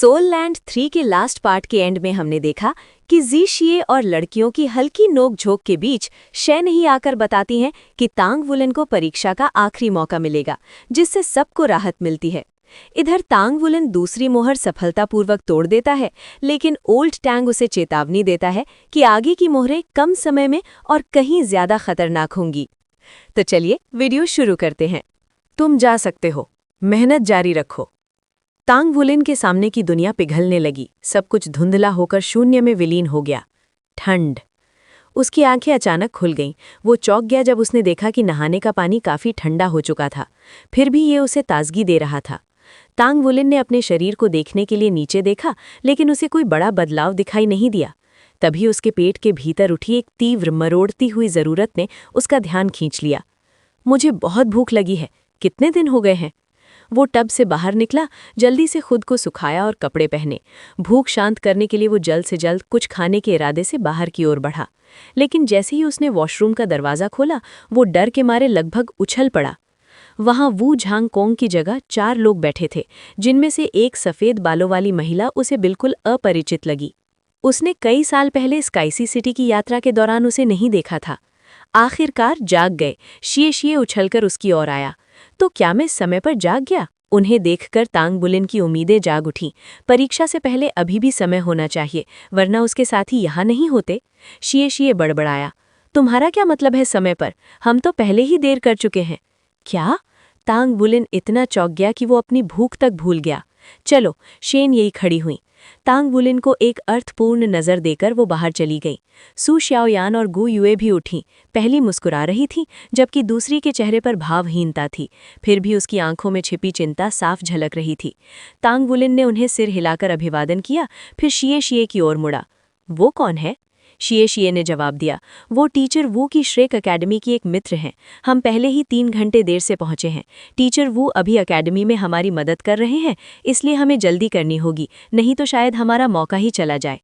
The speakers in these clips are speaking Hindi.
सोल लैंड 3 के लास्ट पार्ट के एंड में हमने देखा कि जी शिए और लड़कियों की हल्की नोक-झोंक के बीच शे नहीं आकर बताती हैं कि तांग वुलेन को परीक्षा का आखिरी मौका मिलेगा, जिससे सबको राहत मिलती है। इधर तांग वुलेन दूसरी मोहर सफलतापूर्वक तोड़ देता है, लेकिन ओल्ड टैंग उसे चेतावनी देता है कि आगे की मोहरें कम समय में और कहीं ज्यादा खतरनाक होंगी। तो चलिए वीडियो शुरू करते हैं। तुम जा सकते हो, मेहनत जारी रखो। तांग वुलेन के सामने की दुनिया पिघलने लगी, सब कुछ धुंधला होकर शून्य में विलीन हो गया। ठंड। उसकी आंखें अचानक खुल गईं। वो चौंक गया जब उसने देखा कि नहाने का पानी काफी ठंडा हो चुका था, फिर भी ये उसे ताजगी दे रहा था। तांग वुलेन ने अपने शरीर को देखने के लिए नीचे देखा, लेकिन उसे कोई बड़ा बदलाव दिखाई नहीं दिया। तभी उसके पेट के भीतर उठी एक तीव्र मरोड़ती हुई जरूरत ने उसका ध्यान खींच लिया। मुझे बहुत भूख लगी है, कितने दिन हो गए हैं। वो टब से बाहर निकला, जल्दी से खुद को सुखाया और कपड़े पहने। भूख शांत करने के लिए वो जल्द से जल्द कुछ खाने के इरादे से बाहर की ओर बढ़ा, लेकिन जैसे ही उसने वॉशरूम का दरवाज़ा खोला, वो डर के मारे लगभग उछल पड़ा। वहाँ वू झांग कोंग की जगह 4 लोग बैठे थे, जिनमें से एक सफ़ेद बालों वाली महिला उसे बिल्कुल अपरिचित लगी। उसने कई साल पहले स्काइसी सिटी की यात्रा के दौरान उसे नहीं देखा था। आखिरकार जाग गए। शिए शिए उछलकर उसकी ओर आया। तो क्या मैं समय पर जाग गया? उन्हें देखकर तांग वुलेन की उम्मीदें जाग उठीं। परीक्षा से पहले अभी भी समय होना चाहिए, वरना उसके साथी यहाँ नहीं होते। शिए शिए बड़बड़ाया, तुम्हारा क्या मतलब है समय पर? हम तो पहले ही देर कर चुके हैं। क्या? तांग वुलेन इतना चौंक गया कि वो अपनी भूख तक भूल गया। चलो, शेन यही खड़ी हुई। तांग वुलेन को एक अर्थपूर्ण नज़र देकर वो बाहर चली गई। सू श्याओयान और गु युए भी उठी। पहली मुस्कुरा रही थी, जबकि दूसरी के चेहरे पर भावहीनता थी। फिर भी उसकी आंखों में छिपी चिंता साफ झलक रही थी। तांग वुलेन ने उन्हें सिर हिलाकर अभिवादन किया, फिर शिए शिए की ओर मुड़ा। वो कौन है? शिए शिए ने जवाब दिया, वो टीचर वू की श्रेक अकेडमी की एक मित्र हैं। हम पहले ही 3 घंटे देर से पहुंचे हैं। टीचर वू अभी अकेडमी में हमारी मदद कर रहे हैं, इसलिए हमें जल्दी करनी होगी, नहीं तो शायद हमारा मौका ही चला जाए।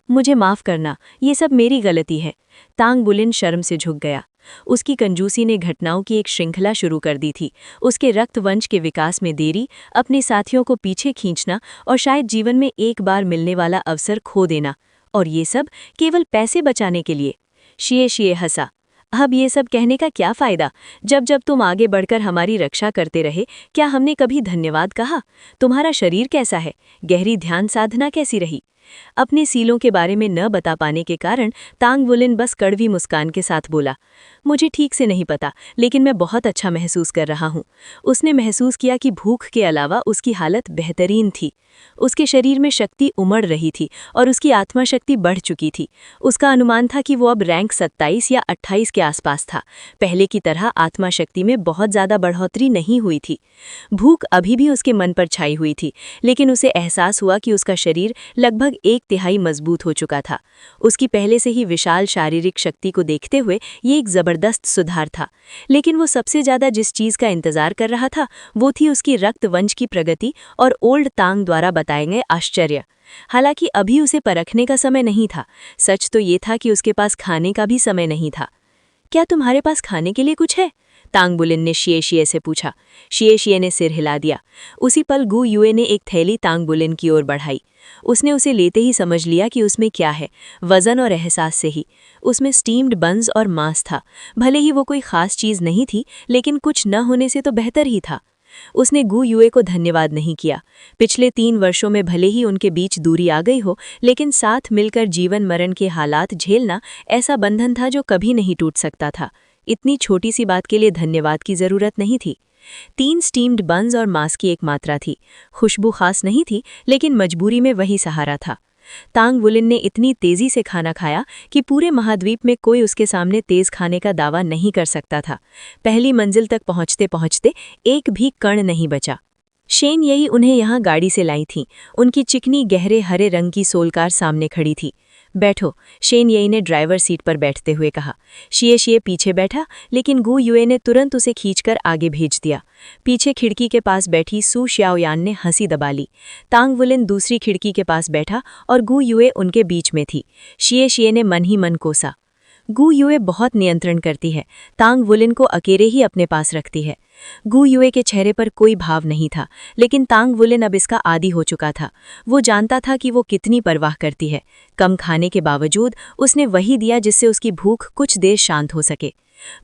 मुझे माफ़ करना, ये सब मेरी गलती है। तांग वुलेन शर्म से झुक गया। उसकी कंजूसी ने घटनाओं की एक श्रृंखला शुरू कर दी थी। उसके रक्तवंश के विकास में देरी, अपने साथियों को पीछे खींचना और शायद जीवन में एक बार मिलने वाला अवसर खो देना, और ये सब केवल पैसे बचाने के लिए। शिए शिए हंसा। अब ये सब कहने का क्या फ़ायदा? जब जब तुम आगे बढ़कर हमारी रक्षा करते रहे, क्या हमने कभी धन्यवाद कहा? तुम्हारा शरीर कैसा है? गहरी ध्यान साधना कैसी रही? अपने सीलों के बारे में न बता पाने के कारण तांग वुलेन बस कड़वी मुस्कान के साथ बोला, मुझे ठीक से नहीं पता, लेकिन मैं बहुत अच्छा महसूस कर रहा हूँ। उसने महसूस किया कि भूख के अलावा उसकी हालत बेहतरीन थी। उसके शरीर में शक्ति उमड़ रही थी और उसकी आत्मा शक्ति बढ़ चुकी थी। उसका अनुमान था कि वो अब रैंक 27 या 28 के आसपास था। पहले की तरह आत्मा शक्ति में बहुत ज़्यादा बढ़ोतरी नहीं हुई थी। भूख अभी भी उसके मन पर छाई हुई थी, लेकिन उसे एहसास हुआ कि उसका शरीर लगभग 1/3 मजबूत हो चुका था। उसकी पहले से ही विशाल शारीरिक शक्ति को देखते हुए ये एक ज़बरदस्त सुधार था। लेकिन वो सबसे ज़्यादा जिस चीज़ का इंतज़ार कर रहा था, वो थी उसकी रक्तवंश की प्रगति और ओल्ड तांग द्वारा बताए गए आश्चर्य। हालांकि अभी उसे परखने का समय नहीं था। सच तो ये था कि उसके पास खाने का भी समय नहीं था। क्या तुम्हारे पास खाने के लिए कुछ है? तांग वुलेन ने शिए शिए से पूछा। शिए शिए ने सिर हिला दिया। उसी पल गु युए ने एक थैली तांग वुलेन की ओर बढ़ाई। उसने उसे लेते ही समझ लिया कि उसमें क्या है, वजन और एहसास से ही। उसमें स्टीम्ड बन्स और मांस था। भले ही वो कोई खास चीज़ नहीं थी, लेकिन कुछ न होने से तो बेहतर ही था। उसने गु युए को धन्यवाद नहीं किया। पिछले 3 वर्षों में भले ही उनके बीच दूरी आ गई हो, लेकिन साथ मिलकर जीवन मरण के हालात झेलना ऐसा बंधन था जो कभी नहीं टूट सकता था। इतनी छोटी सी बात के लिए धन्यवाद की ज़रूरत नहीं थी। 3 स्टीम्ड बन्स और मांस की एक मात्रा थी। खुशबू खास नहीं थी, लेकिन मजबूरी में वही सहारा था। तांग वुलेन ने इतनी तेज़ी से खाना खाया कि पूरे महाद्वीप में कोई उसके सामने तेज़ खाने का दावा नहीं कर सकता था। पहली मंजिल तक पहुँचते पहुँचते एक भी कण नहीं बचा। शेन यही उन्हें यहाँ गाड़ी से लाई थी। उनकी चिकनी गहरे हरे रंग की सोलकार सामने खड़ी थी। बैठो, शेन यही ने ड्राइवर सीट पर बैठते हुए कहा। शिए शिए पीछे बैठा, लेकिन गु युए ने तुरंत उसे खींचकर आगे भेज दिया। पीछे खिड़की के पास बैठी सू श्याओयान ने हंसी दबा ली। तांग वुलेन दूसरी खिड़की के पास बैठा और गु युए उनके बीच में थी। शिए शिए ने मन ही मन कोसा, गु युए बहुत नियंत्रण करती है, तांग वुलिन को अकेले ही अपने पास रखती है। गु युए के चेहरे पर कोई भाव नहीं था, लेकिन तांग वुलिन अब इसका आदी हो चुका था। वो जानता था कि वो कितनी परवाह करती है। कम खाने के बावजूद उसने वही दिया जिससे उसकी भूख कुछ देर शांत हो सके।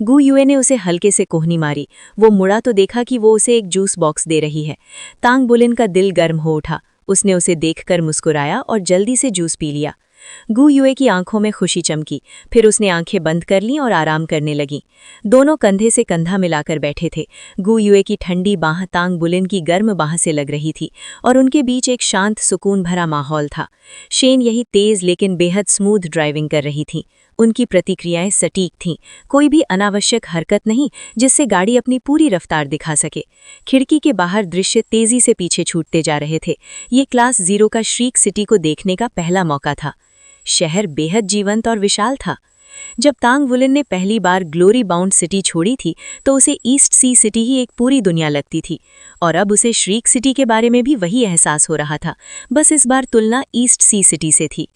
गु युए ने उसे हल्के से कोहनी मारी। वो मुड़ा तो देखा कि वो उसे एक जूस बॉक्स दे रही है। तांग वुलिन का दिल गर्म हो उठा। उसने उसे देखकर मुस्कुराया और जल्दी से जूस पी लिया। गु युए की आंखों में खुशी चमकी, फिर उसने आंखें बंद कर लीं और आराम करने लगी। दोनों कंधे से कंधा मिलाकर बैठे थे। गु युए की ठंडी बाह तांग वुलिन की गर्म बाह से लग रही थी और उनके बीच एक शांत सुकून भरा माहौल था। शेन यही तेज लेकिन बेहद स्मूथ ड्राइविंग कर रही थी। उनकी प्रतिक्रियाएं सटीक थीं, कोई भी अनावश्यक हरकत नहीं जिससे गाड़ी अपनी पूरी रफ्तार दिखा सके। खिड़की के बाहर दृश्य तेजी से पीछे छूटते जा रहे थे। ये क्लास 0 का श्रीक सिटी को देखने का पहला मौका था। शहर बेहद जीवंत और विशाल था। जब तांग वुलिन ने पहली बार ग्लोरी बाउंड सिटी छोड़ी थी तो उसे ईस्ट सी सिटी ही एक पूरी दुनिया लगती थी, और अब उसे श्रीक सिटी के बारे में भी वही एहसास हो रहा था, बस इस बार तुलना ईस्ट सी सिटी से थी।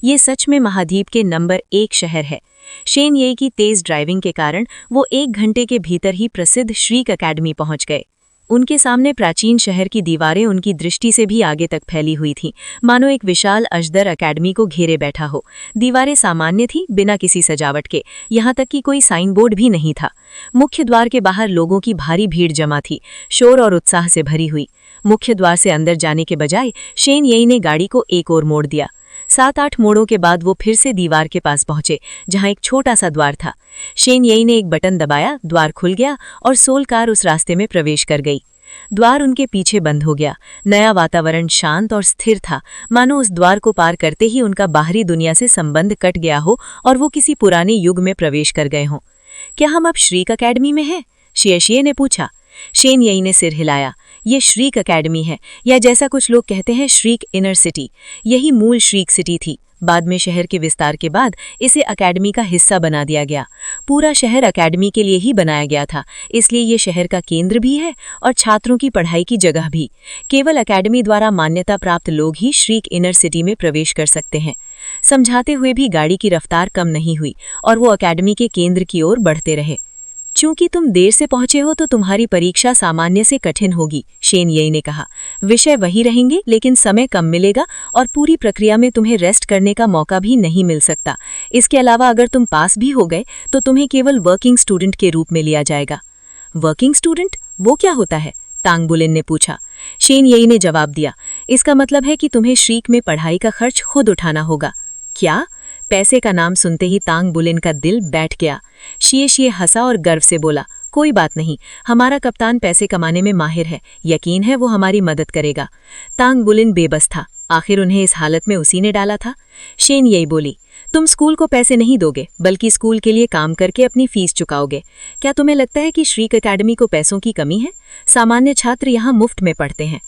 ये सच में महाद्वीप के नंबर 1 शहर है। शेन ये की तेज ड्राइविंग के कारण वो 1 घंटे के भीतर ही प्रसिद्ध श्रीक अकेडमी पहुंच गए। उनके सामने प्राचीन शहर की दीवारें उनकी दृष्टि से भी आगे तक फैली हुई थीं, मानो एक विशाल अजदर अकेडमी को घेरे बैठा हो। दीवारें सामान्य थीं, बिना किसी सजावट के, यहाँ तक कि कोई साइन बोर्ड भी नहीं था। मुख्य द्वार के बाहर लोगों की भारी भीड़ जमा थी, शोर और उत्साह से भरी हुई। मुख्य द्वार से अंदर जाने के बजाय शेन येई ने गाड़ी को एक ओर मोड़ दिया। 7-8 मोड़ों के बाद वो फिर से दीवार के पास पहुंचे, जहां एक छोटा सा द्वार था। शेन येई ने एक बटन दबाया, द्वार खुल गया और सोल कार उस रास्ते में प्रवेश कर गई। द्वार उनके पीछे बंद हो गया। नया वातावरण शांत और स्थिर था, मानो उस द्वार को पार करते ही उनका बाहरी दुनिया से संबंध कट गया हो और वो किसी पुराने युग में प्रवेश कर गए हों। क्या हम अब श्रीक अकेडमी में हैं? शिएशिए ने पूछा। शेन येई ने सिर हिलाया। ये श्रीक अकेडमी है, या जैसा कुछ लोग कहते हैं श्रीक इनर सिटी। यही मूल श्रीक सिटी थी। बाद में शहर के विस्तार के बाद इसे अकेडमी का हिस्सा बना दिया गया। पूरा शहर अकेडमी के लिए ही बनाया गया था, इसलिए ये शहर का केंद्र भी है और छात्रों की पढ़ाई की जगह भी। केवल अकेडमी द्वारा मान्यता प्राप्त लोग ही श्रीक इनर सिटी में प्रवेश कर सकते हैं। समझाते हुए भी गाड़ी की रफ्तार कम नहीं हुई और वो अकेडमी के केंद्र की ओर बढ़ते रहे। चूंकि तुम देर से पहुंचे हो तो तुम्हारी परीक्षा सामान्य से कठिन होगी, शेन येई ने कहा। विषय वही रहेंगे, लेकिन समय कम मिलेगा और पूरी प्रक्रिया में तुम्हें रेस्ट करने का मौका भी नहीं मिल सकता। इसके अलावा अगर तुम पास भी हो गए तो तुम्हें केवल वर्किंग स्टूडेंट के रूप में लिया जाएगा। Working student? वो क्या होता है? तांग वुलिन ने पूछा। शेन येई ने जवाब दिया, इसका मतलब है कि तुम्हें श्रीक में पढ़ाई का खर्च खुद उठाना होगा। क्या? पैसे का नाम सुनते ही तांग वुलिन का दिल बैठ गया। शिए हंसा और गर्व से बोला, कोई बात नहीं, हमारा कप्तान पैसे कमाने में माहिर है, यकीन है वो हमारी मदद करेगा। तांग वुलिन बेबस था, आखिर उन्हें इस हालत में उसी ने डाला था। शेन येई बोली, तुम स्कूल को पैसे नहीं दोगे, बल्कि स्कूल के लिए काम करके अपनी फीस चुकाओगे। क्या तुम्हें लगता है कि श्रीक अकेडमी को पैसों की कमी है? सामान्य छात्र यहाँ मुफ्त में पढ़ते हैं।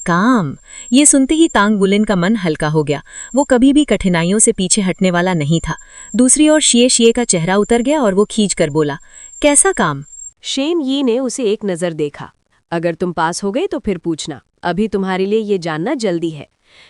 काम? ये सुनते ही तांग वुलिन का मन हल्का हो गया। वो कभी भी कठिनाइयों से पीछे हटने वाला नहीं था। दूसरी ओर शिए का चेहरा उतर गया और वो खींचकर बोला, कैसा काम? शेन यी ने उसे एक नज़र देखा। अगर तुम पास हो गए तो फिर पूछना, अभी तुम्हारे लिए ये जानना जल्दी है।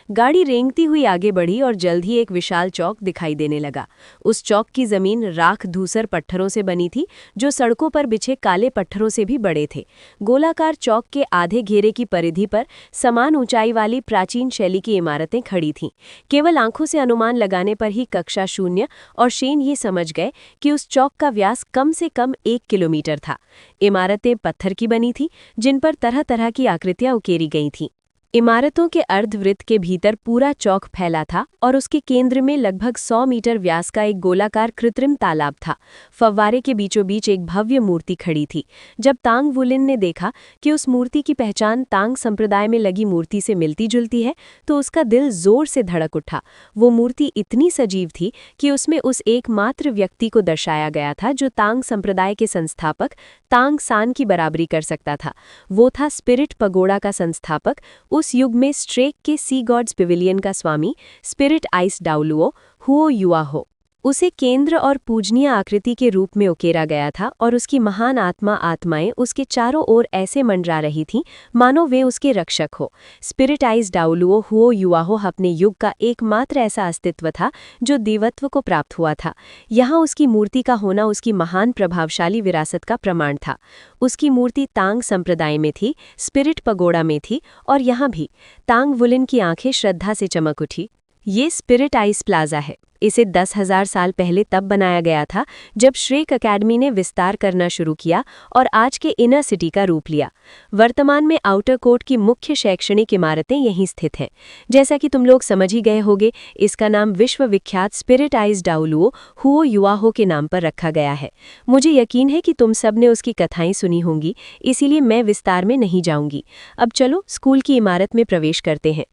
गाड़ी रेंगती हुई आगे बढ़ी और जल्द ही एक विशाल चौक दिखाई देने लगा। उस चौक की जमीन राख धूसर पत्थरों से बनी थी, जो सड़कों पर बिछे काले पत्थरों से भी बड़े थे। गोलाकार चौक के आधे घेरे की परिधि पर समान ऊंचाई वाली प्राचीन शैली की इमारतें खड़ी थीं। केवल आंखों से अनुमान लगाने पर ही कक्षा 0 और शेन ये समझ गए कि उस चौक का व्यास कम से कम 1 किलोमीटर था। इमारतें पत्थर की बनी थीं, जिन पर तरह तरह की आकृतियां उकेरी गई थीं। इमारतों के अर्धवृत्त के भीतर पूरा चौक फैला था और उसके केंद्र में लगभग 100 मीटर व्यास का एक गोलाकार कृत्रिम तालाब था। फव्वारे के बीचों बीच एक भव्य मूर्ति खड़ी थी। जब तांग वुलिन ने देखा कि उस मूर्ति की पहचान तांग संप्रदाय में लगी मूर्ति से मिलती जुलती है, तो उसका दिल जोर से धड़क उठा। वो मूर्ति इतनी सजीव थी कि उसमें उस एकमात्र व्यक्ति को दर्शाया गया था जो तांग संप्रदाय के संस्थापक तांग सान की बराबरी कर सकता था। वो था स्पिरिट पगोड़ा का संस्थापक, उस युग में स्ट्रेक के सी गॉड्स पिविलियन का स्वामी, स्पिरिट आइस डाउलुओ हुओ युआ हो। उसे केंद्र और पूजनीय आकृति के रूप में उकेरा गया था और उसकी महान आत्माएं उसके चारों ओर ऐसे मंडरा रही थीं मानो वे उसके रक्षक हो। स्पिरिटाइज डाउलुओ हुओ युआहो अपने युग का एकमात्र ऐसा अस्तित्व था जो देवत्व को प्राप्त हुआ था। यहाँ उसकी मूर्ति का होना उसकी महान प्रभावशाली विरासत का प्रमाण था। उसकी मूर्ति तांग संप्रदाय में थी, स्पिरिट पगोड़ा में थी, और यहाँ भी तांग वुलिन की आंखें श्रद्धा से चमक उठी। ये स्पिरिट आइस प्लाजा है। इसे 10,000 साल पहले तब बनाया गया था जब श्रेक अकेडमी ने विस्तार करना शुरू किया और आज के इनर सिटी का रूप लिया। वर्तमान में आउटर कोर्ट की मुख्य शैक्षणिक इमारतें यहीं स्थित हैं। जैसा कि तुम लोग समझ ही गए होगे, इसका नाम विश्वविख्यात स्पिरिट आइस डाउलुओ हुओ युआहो के नाम पर रखा गया है। मुझे यकीन है कि तुम सब ने उसकी कथाएं सुनी होंगी, इसीलिए मैं विस्तार में नहीं जाऊंगी। अब चलो स्कूल की इमारत में प्रवेश करते हैं।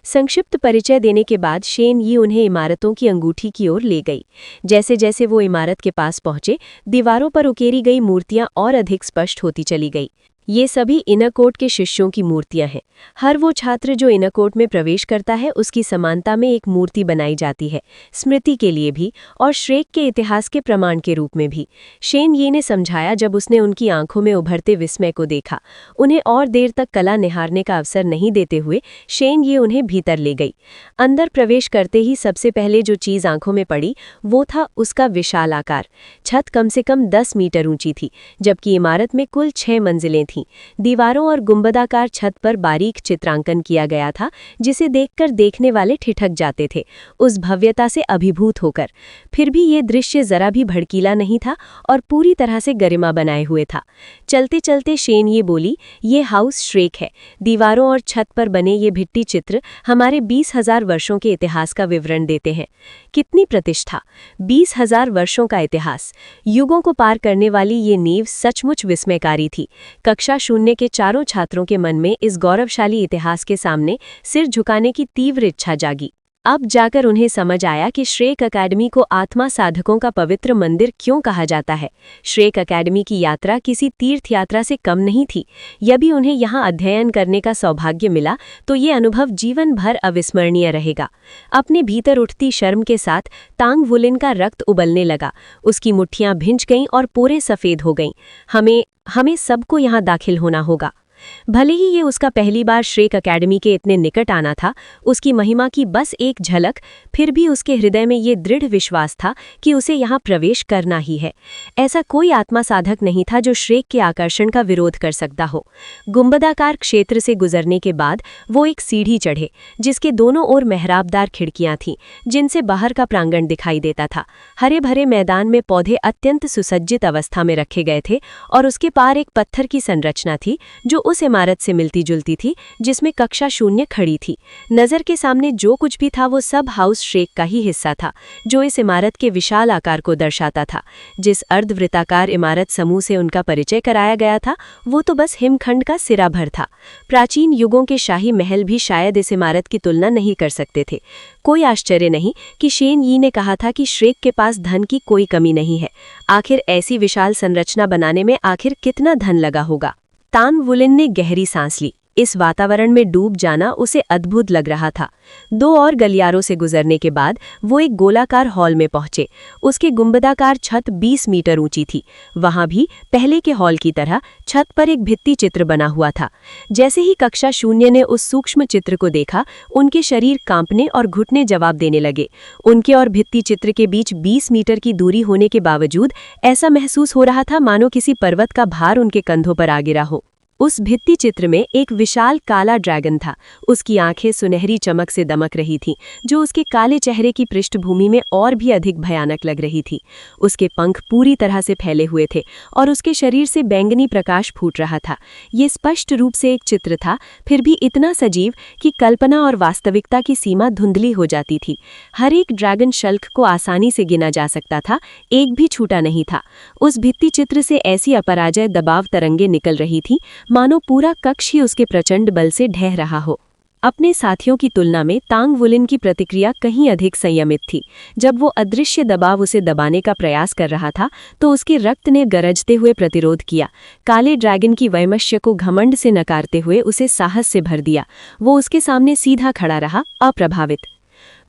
संक्षिप्त परिचय देने के बाद शेन यी उन्हें इमारतों की अंगूठी की ओर ले गई। जैसे जैसे वो इमारत के पास पहुंचे, दीवारों पर उकेरी गई मूर्तियां और अधिक स्पष्ट होती चली गई। ये सभी इनर कोर्ट के शिष्यों की मूर्तियां हैं। हर वो छात्र जो इनर कोर्ट में प्रवेश करता है उसकी समानता में एक मूर्ति बनाई जाती है, स्मृति के लिए भी और श्रेक के इतिहास के प्रमाण के रूप में भी। शेन ये ने समझाया जब उसने उनकी आंखों में उभरते विस्मय को देखा। उन्हें और देर तक कला निहारने का अवसर नहीं देते हुए शेन ये उन्हें भीतर ले गई। अंदर प्रवेश करते ही सबसे पहले जो चीज़ आंखों में पड़ी वो था उसका विशाल आकार। छत कम से कम 10 मीटर ऊंची थी, जबकि इमारत में कुल 6 मंजिलें थीं। दीवारों और गुंबदाकार छत पर बारीक चित्रांकन किया गया था जिसे देखकर देखने वाले ठिठक जाते थे, उस भव्यता से अभिभूत होकर। फिर भी ये दृश्य जरा भी भड़कीला नहीं था और पूरी तरह से गरिमा बनाए हुए था। चलते चलते शेन ये बोली, ये हाउस श्रेक है। दीवारों और छत पर बने ये भित्ति चित्र हमारे 20,000 वर्षों के इतिहास का विवरण देते हैं। कितनी प्रतिष्ठा! 20,000 वर्षों का इतिहास, युगों को पार करने वाली ये नींव सचमुच विस्मयकारी थी। कक्षा शून्य के चारों छात्रों के मन में इस गौरवशाली इतिहास के सामने सिर झुकाने की तीव्र इच्छा जागी। अब जाकर उन्हें समझ आया कि श्रेक अकेडमी को आत्मा साधकों का पवित्र मंदिर क्यों कहा जाता है। श्रेक अकेडमी की यात्रा किसी तीर्थ यात्रा से कम नहीं थी। यदि उन्हें यहाँ अध्ययन करने का सौभाग्य मिला तो ये अनुभव जीवन भर अविस्मरणीय रहेगा। अपने भीतर उठती शर्म के साथ तांग वुलिन का रक्त उबलने लगा। उसकी मुट्ठियां भिंच गईं और पूरे सफ़ेद हो गईं। हमें सबको यहाँ दाखिल होना होगा। भले ही ये उसका पहली बार श्रेक अकेडमी के इतने निकट आना था, उसकी महिमा की बस एक झलक, फिर भी उसके हृदय में ये दृढ़ विश्वास था कि उसे यहाँ प्रवेश करना ही है। ऐसा कोई आत्मा साधक नहीं था जो श्रेक के आकर्षण का विरोध कर सकता हो। गुंबदाकार क्षेत्र से गुजरने के बाद वो एक सीढ़ी चढ़े जिसके दोनों ओर मेहराबदार खिड़कियां थीं जिनसे बाहर का प्रांगण दिखाई देता था। हरे भरे मैदान में पौधे अत्यंत सुसज्जित अवस्था में रखे गए थे और उसके पार एक पत्थर की संरचना थी जो उस इमारत से मिलती जुलती थी जिसमें कक्षा शून्य खड़ी थी। नजर के सामने जो कुछ भी था वो सब हाउस श्रेक का ही हिस्सा था, जो इस इमारत के विशाल आकार को दर्शाता था। जिस अर्धवृत्ताकार इमारत समूह से उनका परिचय कराया गया था वो तो बस हिमखंड का सिरा भर था। प्राचीन युगों के शाही महल भी शायद इस इमारत की तुलना नहीं कर सकते थे। कोई आश्चर्य नहीं कि शेन यी ने कहा था कि श्रेक के पास धन की कोई कमी नहीं है। आखिर ऐसी विशाल संरचना बनाने में आखिर कितना धन लगा होगा। तांग वुलिन ने गहरी सांस ली। इस वातावरण में डूब जाना उसे अद्भुत लग रहा था। 2 और गलियारों से गुजरने के बाद वो एक गोलाकार हॉल में पहुंचे। उसके गुंबदाकार छत 20 मीटर ऊंची थी। वहां भी पहले के हॉल की तरह छत पर एक भित्ति चित्र बना हुआ था। जैसे ही कक्षा शून्य ने उस सूक्ष्म चित्र को देखा, उनके शरीर कांपने और घुटने जवाब देने लगे। उनके और भित्ति चित्र के बीच 20 मीटर की दूरी होने के बावजूद ऐसा महसूस हो रहा था मानो किसी पर्वत का भार उनके कंधों पर आ गिरा हो। उस भित्ति चित्र में एक विशाल काला ड्रैगन था। उसकी आंखें सुनहरी चमक से दमक रही थीं, जो उसके काले चेहरे की पृष्ठभूमि में और भी अधिक भयानक लग रही थी। उसके पंख पूरी तरह से फैले हुए थे और उसके शरीर से बैंगनी प्रकाश फूट रहा था। ये स्पष्ट रूप से एक चित्र था, फिर भी इतना सजीव कि कल्पना और वास्तविकता की सीमा धुंधली हो जाती थी। हर एक ड्रैगन शल्क को आसानी से गिना जा सकता था, एक भी छूटा नहीं था। उस भित्ति चित्र से ऐसी अपराजय दबाव तरंगे निकल रही थी मानो पूरा कक्ष ही उसके प्रचंड बल से ढह रहा हो। अपने साथियों की तुलना में तांग वुलिन की प्रतिक्रिया कहीं अधिक संयमित थी। जब वो अदृश्य दबाव उसे दबाने का प्रयास कर रहा था तो उसके रक्त ने गरजते हुए प्रतिरोध किया। काले ड्रैगन की वैमनस्य को घमंड से नकारते हुए उसे साहस से भर दिया। वो उसके सामने सीधा खड़ा रहा, अप्रभावित।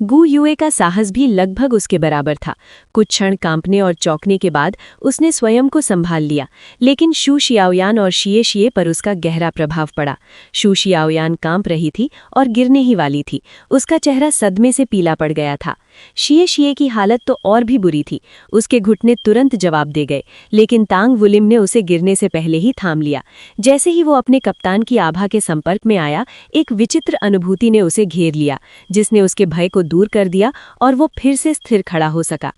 गु युए का साहस भी लगभग उसके बराबर था। कुछ क्षण कांपने और चौंकने के बाद उसने स्वयं को संभाल लिया, लेकिन शू शियाओयान और शिए शिए पर उसका गहरा प्रभाव पड़ा। शू शियाओयान कांप रही थी और गिरने ही वाली थी। उसका चेहरा सदमे से पीला पड़ गया था। शिए शिए की हालत तो और भी बुरी थी। उसके घुटने तुरंत जवाब दे गए, लेकिन तांग वुलिम ने उसे गिरने से पहले ही थाम लिया। जैसे ही वो अपने कप्तान की आभा के संपर्क में आया, एक विचित्र अनुभूति ने उसे घेर लिया, जिसने उसके भय को दूर कर दिया और वो फिर से स्थिर खड़ा हो सका।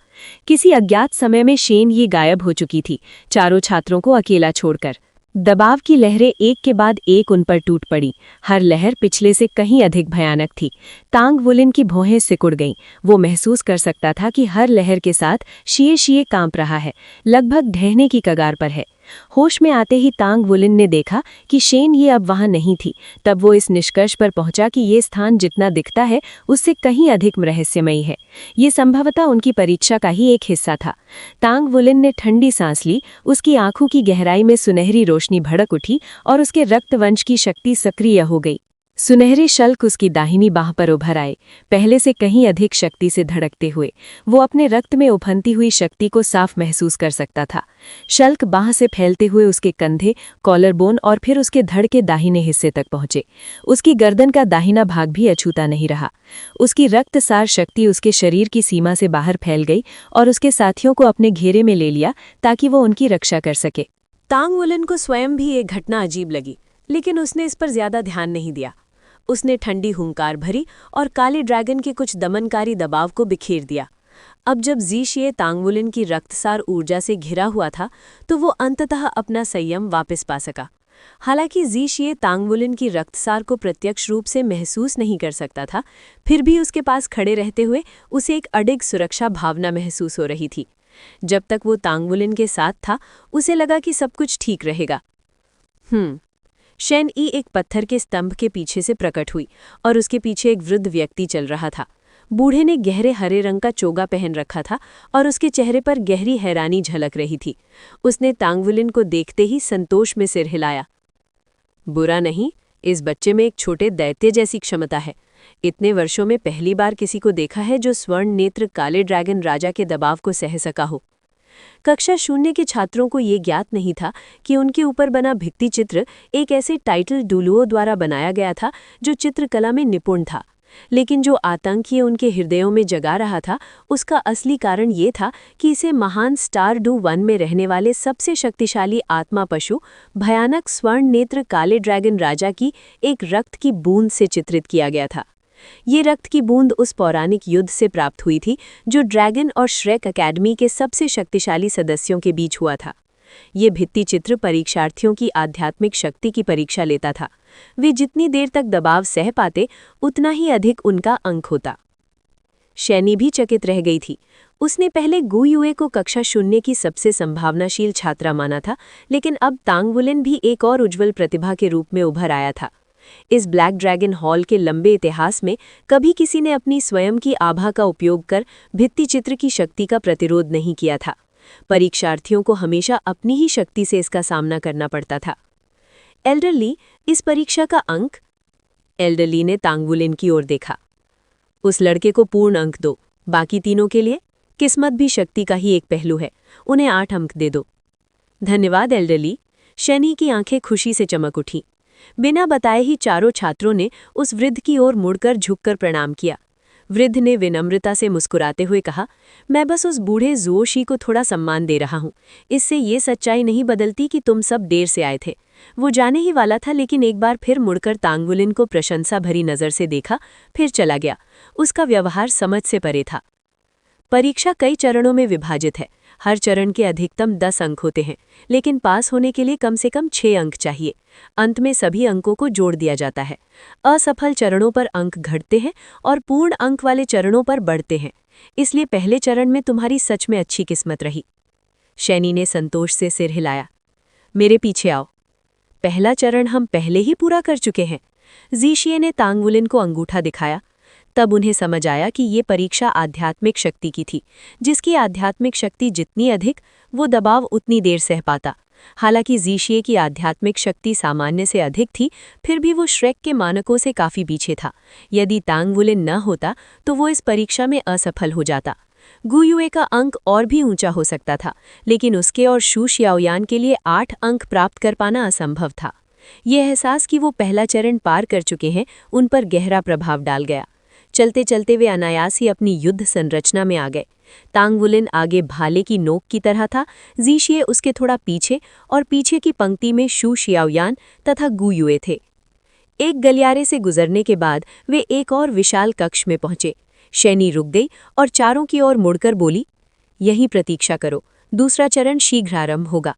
किसी अज्ञात समय में शेन ये गायब हो चुकी थी, चारों छात्रों को अकेला छोड़कर। दबाव की लहरें एक के बाद एक उन पर टूट पड़ी। हर लहर पिछले से कहीं अधिक भयानक थी। तांग वुलिन की भौहें सिकुड़ गईं। वो महसूस कर सकता था कि हर लहर के साथ शिए शिए कांप रहा है, लगभग ढहने की कगार पर है। होश में आते ही तांग वुलिन ने देखा कि शेन ये अब वहां नहीं थी। तब वो इस निष्कर्ष पर पहुंचा कि ये स्थान जितना दिखता है उससे कहीं अधिक रहस्यमयी है। ये संभवतः उनकी परीक्षा का ही एक हिस्सा था। तांग वुलिन ने ठंडी सांस ली। उसकी आंखों की गहराई में सुनहरी रोशनी भड़क उठी और उसके रक्तवंश की शक्ति सक्रिय हो गई। सुनहरे शल्क उसकी दाहिनी बाह पर उभर आए, पहले से कहीं अधिक शक्ति से धड़कते हुए। वो अपने रक्त में उफनती हुई शक्ति को साफ महसूस कर सकता था। शल्क बाह से फैलते हुए उसके कंधे, कॉलर बोन और फिर उसके धड़ के दाहिने हिस्से तक पहुंचे। उसकी गर्दन का दाहिना भाग भी अछूता नहीं रहा। उसकी रक्तसार शक्ति उसके शरीर की सीमा से बाहर फैल गई और उसके साथियों को अपने घेरे में ले लिया ताकि वो उनकी रक्षा कर सके। तांग वुलिन को स्वयं भी एक घटना अजीब लगी, लेकिन उसने इस पर ज्यादा ध्यान नहीं दिया। उसने ठंडी हुंकार भरी और काले ड्रैगन के कुछ दमनकारी दबाव को बिखेर दिया। अब जब ज़ी शिए तांग वुलिन की रक्तसार ऊर्जा से घिरा हुआ था, तो वो अंततः अपना संयम वापस पा सका। हालांकि ज़ी शिए तांग वुलिन की रक्तसार को प्रत्यक्ष रूप से महसूस नहीं कर सकता था, फिर भी उसके पास खड़े रहते हुए उसे एक अडिग सुरक्षा भावना महसूस हो रही थी। जब तक वो तांग वुलिन के साथ था, उसे लगा कि सब कुछ ठीक रहेगा। शेन ई एक पत्थर के स्तंभ के पीछे से प्रकट हुई और उसके पीछे एक वृद्ध व्यक्ति चल रहा था। बूढ़े ने गहरे हरे रंग का चोगा पहन रखा था और उसके चेहरे पर गहरी हैरानी झलक रही थी। उसने तांग वुलिन को देखते ही संतोष में सिर हिलाया। बुरा नहीं, इस बच्चे में एक छोटे दैत्य जैसी क्षमता है। इतने वर्षों में पहली बार किसी को देखा है जो स्वर्ण नेत्र काले ड्रैगन राजा के दबाव को सह सका हो। कक्षा 0 के छात्रों को ये ज्ञात नहीं था कि उनके ऊपर बना भित्ति चित्र एक ऐसे टाइटल डुलुओ द्वारा बनाया गया था जो चित्रकला में निपुण था। लेकिन जो आतंक ये उनके हृदयों में जगा रहा था, उसका असली कारण ये था कि इसे महान स्टारडू वन में रहने वाले सबसे शक्तिशाली आत्मा पशु, भयानक स्वर्ण नेत्र काले ड्रैगन राजा की एक रक्त की बूंद से चित्रित किया गया था। ये रक्त की बूंद उस पौराणिक युद्ध से प्राप्त हुई थी जो ड्रैगन और श्रेक अकेडमी के सबसे शक्तिशाली सदस्यों के बीच हुआ था। ये भित्ति चित्र परीक्षार्थियों की आध्यात्मिक शक्ति की परीक्षा लेता था। वे जितनी देर तक दबाव सह पाते, उतना ही अधिक उनका अंक होता। शैनी भी चकित रह गई थी। उसने पहले गु युए को कक्षा 0 की सबसे संभावनाशील छात्रा माना था, लेकिन अब तांग वुलिन भी एक और उज्ज्वल प्रतिभा के रूप में उभर आया था। इस ब्लैक ड्रैगन हॉल के लंबे इतिहास में कभी किसी ने अपनी स्वयं की आभा का उपयोग कर भित्ति चित्र की शक्ति का प्रतिरोध नहीं किया था। परीक्षार्थियों को हमेशा अपनी ही शक्ति से इसका सामना करना पड़ता था। एल्डरली, इस परीक्षा का अंक? एल्डरली ने तांग वुलिन की ओर देखा। उस लड़के को पूर्ण अंक दो, बाकी तीनों के लिए किस्मत भी शक्ति का ही एक पहलू है, उन्हें 8 अंक दे दो। धन्यवाद एल्डरली। शैनी की आंखें खुशी से चमक उठी। बिना बताए ही चारों छात्रों ने उस वृद्ध की ओर मुड़कर झुककर प्रणाम किया। वृद्ध ने विनम्रता से मुस्कुराते हुए कहा, मैं बस उस बूढ़े ज़ुओशी को थोड़ा सम्मान दे रहा हूँ। इससे ये सच्चाई नहीं बदलती कि तुम सब देर से आए थे। वो जाने ही वाला था, लेकिन एक बार फिर मुड़कर तांग वुलिन को प्रशंसा भरी नज़र से देखा, फिर चला गया। उसका व्यवहार समझ से परे था। परीक्षा कई चरणों में विभाजित है। हर चरण के अधिकतम 10 अंक होते हैं, लेकिन पास होने के लिए कम से कम 6 अंक चाहिए। अंत में सभी अंकों को जोड़ दिया जाता है। असफल चरणों पर अंक घटते हैं और पूर्ण अंक वाले चरणों पर बढ़ते हैं। इसलिए पहले चरण में तुम्हारी सच में अच्छी किस्मत रही। शैनी ने संतोष से सिर हिलाया। मेरे पीछे आओ। पहला चरण हम पहले ही पूरा कर चुके हैं। ज़ी शिए ने तांग वुलिन को अंगूठा दिखाया। तब उन्हें समझ आया कि ये परीक्षा आध्यात्मिक शक्ति की थी। जिसकी आध्यात्मिक शक्ति जितनी अधिक, वो दबाव उतनी देर सह पाता। हालांकि ज़ीशिए की आध्यात्मिक शक्ति सामान्य से अधिक थी, फिर भी वो श्रेक के मानकों से काफ़ी पीछे था। यदि तांग वुलिन न होता तो वो इस परीक्षा में असफल हो जाता। गु युए का अंक और भी ऊंचा हो सकता था, लेकिन उसके और शू शियाओयान के लिए 8 अंक प्राप्त कर पाना असंभव था। ये एहसास कि वो पहला चरण पार कर चुके हैं उन पर गहरा प्रभाव डाल गया। चलते चलते वे अनायास ही अपनी युद्ध संरचना में आ गए। तांग वुलिन आगे भाले की नोक की तरह था, ज़ीशिए उसके थोड़ा पीछे, और पीछे की पंक्ति में शू शियाओयान तथा गु युए थे। एक गलियारे से गुजरने के बाद वे एक और विशाल कक्ष में पहुंचे। शैनी रुक गई और चारों की ओर मुड़कर बोली, यहीं प्रतीक्षा करो, दूसरा चरण शीघ्र आरंभ होगा।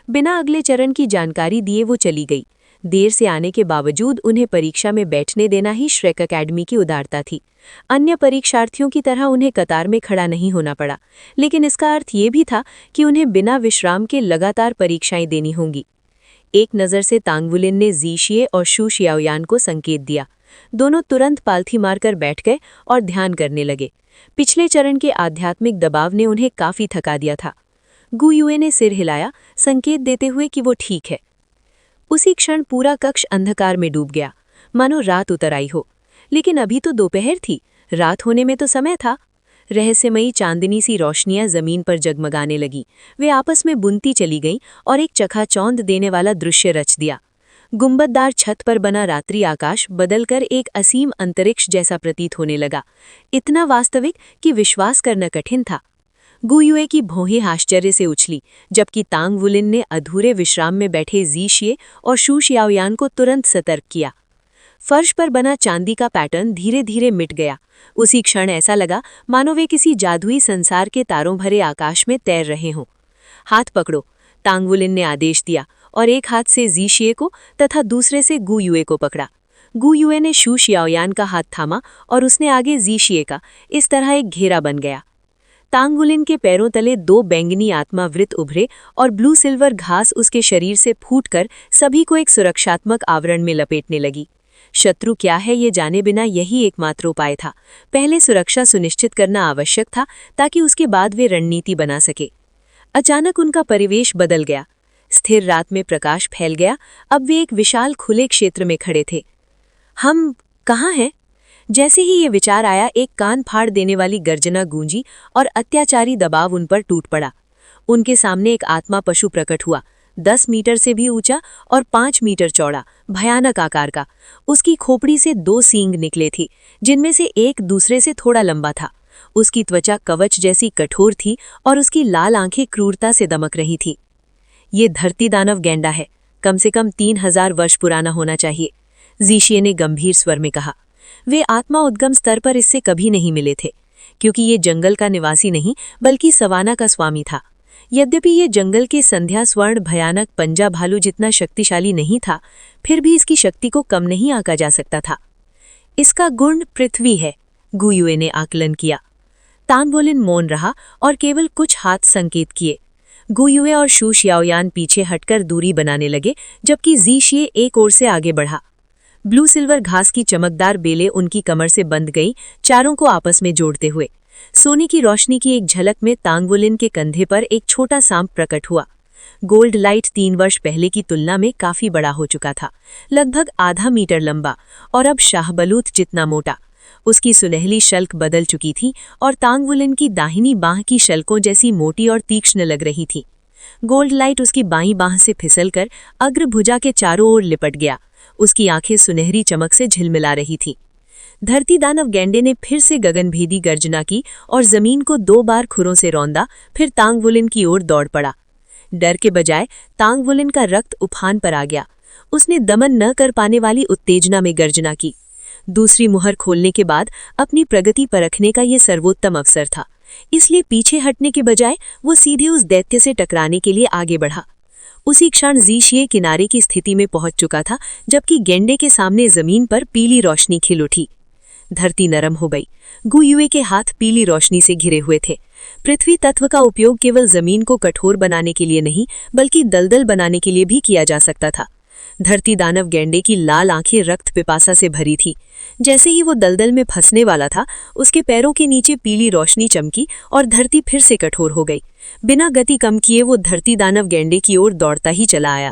बिना अगले चरण की जानकारी दिए वो चली गई। देर से आने के बावजूद उन्हें परीक्षा में बैठने देना ही श्रेक अकेडमी की उदारता थी। अन्य परीक्षार्थियों की तरह उन्हें कतार में खड़ा नहीं होना पड़ा, लेकिन इसका अर्थ ये भी था कि उन्हें बिना विश्राम के लगातार परीक्षाएं देनी होंगी। एक नज़र से तांग वुलिन ने ज़ीशिए और शू शियाओयान को संकेत दिया। दोनों तुरंत पालथी मारकर बैठ गए और ध्यान करने लगे। पिछले चरण के आध्यात्मिक दबाव ने उन्हें काफ़ी थका दिया था। गु युए ने सिर हिलाया, संकेत देते हुए कि वो ठीक है। उसी क्षण पूरा कक्ष अंधकार में डूब गया, मानो रात उतर आई हो। लेकिन अभी तो दोपहर थी, रात होने में तो समय था। रहस्यमयी चांदनी सी रोशनियां जमीन पर जगमगाने लगी। वे आपस में बुनती चली गईं और एक चकाचौंध देने वाला दृश्य रच दिया। गुंबददार छत पर बना रात्रि आकाश बदलकर एक असीम अंतरिक्ष जैसा प्रतीत होने लगा, इतना वास्तविक कि विश्वास करना कठिन था। गु युए की भौहें आश्चर्य से उछली, जबकि तांग वुलिन ने अधूरे विश्राम में बैठे ज़ीशिए और शू शियाओयान को तुरंत सतर्क किया। फर्श पर बना चांदी का पैटर्न धीरे धीरे मिट गया। उसी क्षण ऐसा लगा मानो वे किसी जादुई संसार के तारों भरे आकाश में तैर रहे हों। हाथ पकड़ो, तांग वुलिन ने आदेश दिया और एक हाथ से ज़ीशिए को तथा दूसरे से गु युए को पकड़ा। गु युए ने शू शियाओयान का हाथ थामा और उसने आगे ज़ीशिए का। इस तरह एक घेरा बन गया। तांग वुलिन के पैरों तले 2 बैंगनी आत्मा वृत्त उभरे और ब्लू सिल्वर घास उसके शरीर से फूटकर सभी को एक सुरक्षात्मक आवरण में लपेटने लगी। शत्रु क्या है ये जाने बिना यही एकमात्र उपाय था। पहले सुरक्षा सुनिश्चित करना आवश्यक था ताकि उसके बाद वे रणनीति बना सके। अचानक उनका परिवेश बदल गया। स्थिर रात में प्रकाश फैल गया। अब वे एक विशाल खुले क्षेत्र में खड़े थे। हम कहाँ हैं? जैसे ही ये विचार आया, एक कान फाड़ देने वाली गर्जना गूंजी और अत्याचारी दबाव उन पर टूट पड़ा। उनके सामने एक आत्मा पशु प्रकट हुआ, 10 मीटर से भी ऊंचा और 5 मीटर चौड़ा, भयानक आकार का। उसकी खोपड़ी से 2 सींग निकले थे, जिनमें से एक दूसरे से थोड़ा लंबा था। उसकी त्वचा कवच जैसी कठोर थी और उसकी लाल आंखें क्रूरता से दमक रही थी। ये धरती दानव गैंडा है, कम से कम 3000 वर्ष पुराना होना चाहिए, ज़ीशिए ने गंभीर स्वर में कहा। वे आत्मा उद्गम स्तर पर इससे कभी नहीं मिले थे, क्योंकि ये जंगल का निवासी नहीं बल्कि सवाना का स्वामी था। यद्यपि ये जंगल के संध्या स्वर्ण भयानक पंजा भालू जितना शक्तिशाली नहीं था, फिर भी इसकी शक्ति को कम नहीं आंका जा सकता था। इसका गुण पृथ्वी है, गु युए ने आकलन किया। तांग वुलिन मौन रहा और केवल कुछ हाथ संकेत किए। गु युए और शू शियाओयान पीछे हटकर दूरी बनाने लगे, जबकि ज़ीशिए एक ओर से आगे बढ़ा। ब्लू सिल्वर घास की चमकदार बेलें उनकी कमर से बंध गई, चारों को आपस में जोड़ते हुए। सोने की रोशनी की एक झलक में तांग वुलिन के कंधे पर एक छोटा सांप प्रकट हुआ। गोल्ड लाइट 3 वर्ष पहले की तुलना में काफी बड़ा हो चुका था, लगभग आधा मीटर लंबा और अब शाहबलूत जितना मोटा। उसकी सुनहली शल्क बदल चुकी थी और तांग वुलिन की दाहिनी बांह की शल्कों जैसी मोटी और तीक्ष्ण लग रही थी। गोल्ड लाइट उसकी बाईं बांह से फिसलकर अग्रभुजा के चारों ओर लिपट गया। उसकी आंखें सुनहरी चमक से झिलमिला रही थीं। धरती दानव गैंडे ने फिर से गगनभेदी गर्जना की और जमीन को 2 बार खुरों से रौंदा, फिर तांग वुलिन की ओर दौड़ पड़ा। डर के बजाय तांग वुलिन का रक्त उफान पर आ गया। उसने दमन न कर पाने वाली उत्तेजना में गर्जना की। दूसरी मुहर खोलने के बाद अपनी प्रगति परखने का यह सर्वोत्तम अवसर था, इसलिए पीछे हटने के बजाय वो सीधे उस दैत्य से टकराने के लिए आगे बढ़ा। उसी क्षण ज़ीशिए किनारे की स्थिति में पहुंच चुका था, जबकि गेंडे के सामने जमीन पर पीली रोशनी खिल उठी। धरती नरम हो गई। गु युए के हाथ पीली रोशनी से घिरे हुए थे। पृथ्वी तत्व का उपयोग केवल जमीन को कठोर बनाने के लिए नहीं, बल्कि दलदल बनाने के लिए भी किया जा सकता था। धरती दानव गैंडे की लाल आंखें रक्त पिपासा से भरी थी। जैसे ही वो दलदल में फंसने वाला था, उसके पैरों के नीचे पीली रोशनी चमकी और धरती फिर से कठोर हो गई। बिना गति कम किए वो धरती दानव गैंडे की ओर दौड़ता ही चला आया।